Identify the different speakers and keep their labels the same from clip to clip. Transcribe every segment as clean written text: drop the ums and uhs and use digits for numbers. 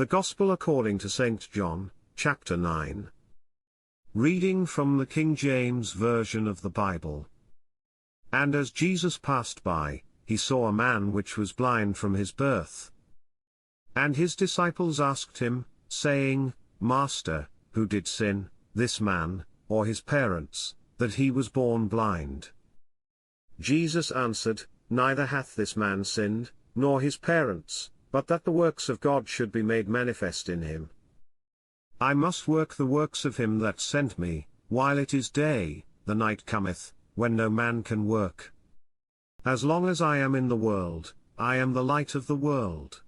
Speaker 1: The Gospel according to St. John, chapter 9. Reading from the King James Version of the Bible. And as Jesus passed by, he saw a man which was blind from his birth. And his disciples asked him, saying, Master, who did sin, this man, or his parents, that he was born blind? Jesus answered, Neither hath this man sinned, nor his parents, but that the works of God should be made manifest in him. I must work the works of him that sent me, while it is day. The night cometh, when no man can work. As long as I am in the world, I am the light of the world.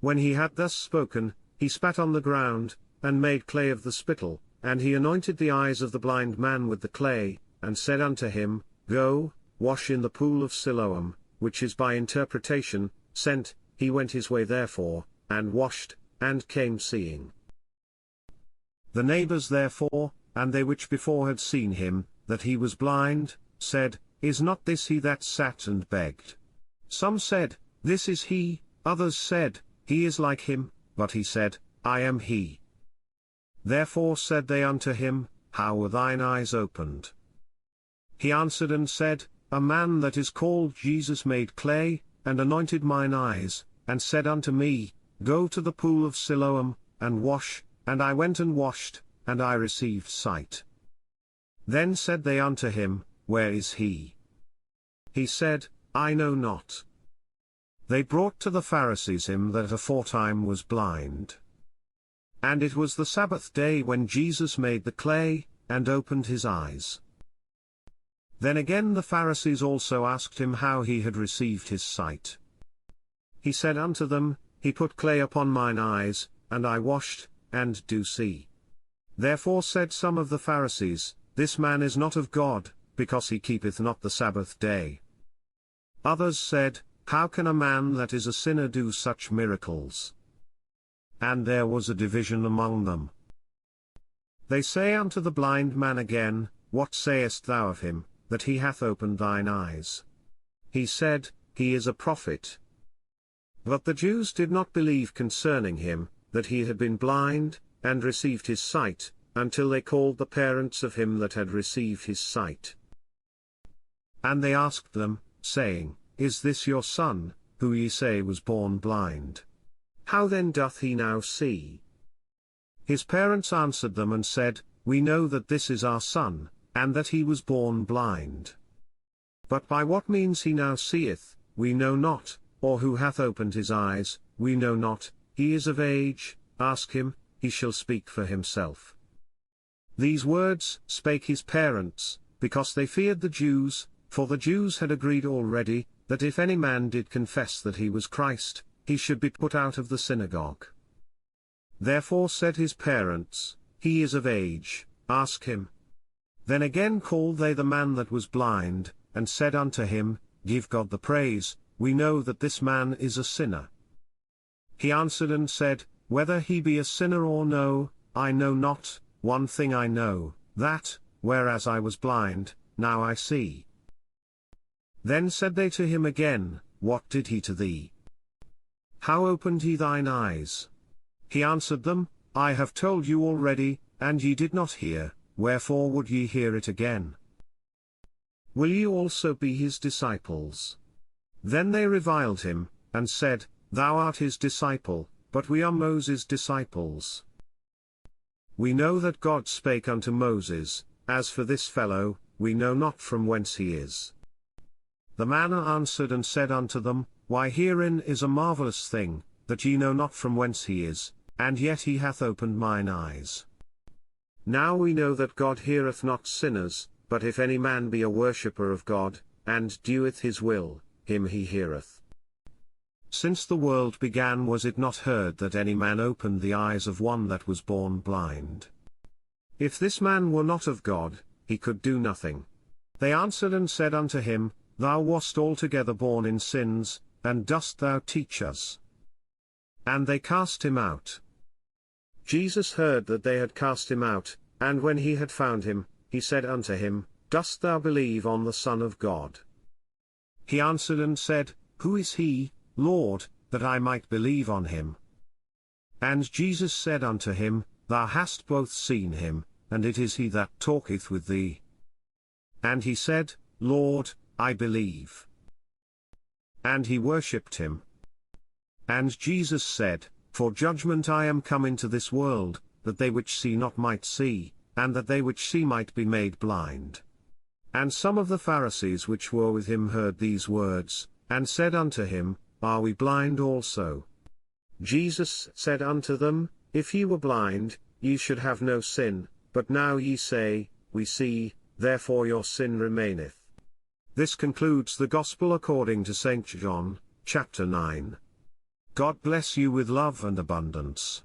Speaker 1: When he had thus spoken, he spat on the ground, and made clay of the spittle, and he anointed the eyes of the blind man with the clay, and said unto him, Go, wash in the pool of Siloam, which is by interpretation, sent. He went his way therefore, and washed, and came seeing. The neighbors therefore, and they which before had seen him, that he was blind, said, Is not this he that sat and begged? Some said, This is he, others said, He is like him, but he said, I am he. Therefore said they unto him, How were thine eyes opened? He answered and said, A man that is called Jesus made clay, and anointed mine eyes, and said unto me, Go to the pool of Siloam, and wash, and I went and washed, and I received sight. Then said they unto him, Where is he? He said, I know not. They brought to the Pharisees him that aforetime was blind. And it was the Sabbath day when Jesus made the clay, and opened his eyes. Then again the Pharisees also asked him how he had received his sight. He said unto them, He put clay upon mine eyes, and I washed, and do see. Therefore said some of the Pharisees, This man is not of God, because he keepeth not the Sabbath day. Others said, How can a man that is a sinner do such miracles? And there was a division among them. They say unto the blind man again, What sayest thou of him, that he hath opened thine eyes? He said, He is a prophet. But the Jews did not believe concerning him, that he had been blind, and received his sight, until they called the parents of him that had received his sight. And they asked them, saying, Is this your son, who ye say was born blind? How then doth he now see? His parents answered them and said, We know that this is our son, and that he was born blind. But by what means he now seeth, we know not, or who hath opened his eyes, we know not. He is of age, ask him, he shall speak for himself. These words spake his parents, because they feared the Jews, for the Jews had agreed already, that if any man did confess that he was Christ, he should be put out of the synagogue. Therefore said his parents, He is of age, ask him. Then again called they the man that was blind, and said unto him, Give God the praise, we know that this man is a sinner. He answered and said, Whether he be a sinner or no, I know not. One thing I know, that, whereas I was blind, now I see. Then said they to him again, What did he to thee? How opened he thine eyes? He answered them, I have told you already, and ye did not hear, wherefore would ye hear it again? Will ye also be his disciples? Then they reviled him, and said, Thou art his disciple, but we are Moses' disciples. We know that God spake unto Moses, As for this fellow, we know not from whence he is. The man answered and said unto them, Why herein is a marvellous thing, that ye know not from whence he is, and yet he hath opened mine eyes. Now we know that God heareth not sinners, but if any man be a worshipper of God, and doeth his will, him he heareth. Since the world began was it not heard that any man opened the eyes of one that was born blind? If this man were not of God, he could do nothing. They answered and said unto him, Thou wast altogether born in sins, and dost thou teach us? And they cast him out. Jesus heard that they had cast him out, and when he had found him, he said unto him, Dost thou believe on the Son of God? He answered and said, Who is he, Lord, that I might believe on him? And Jesus said unto him, Thou hast both seen him, and it is he that talketh with thee. And he said, Lord, I believe. And he worshipped him. And Jesus said, For judgment I am come into this world, that they which see not might see, and that they which see might be made blind. And some of the Pharisees which were with him heard these words, and said unto him, Are we blind also? Jesus said unto them, If ye were blind, ye should have no sin, but now ye say, We see, therefore your sin remaineth. This concludes the Gospel according to St. John, chapter 9. God bless you with love and abundance.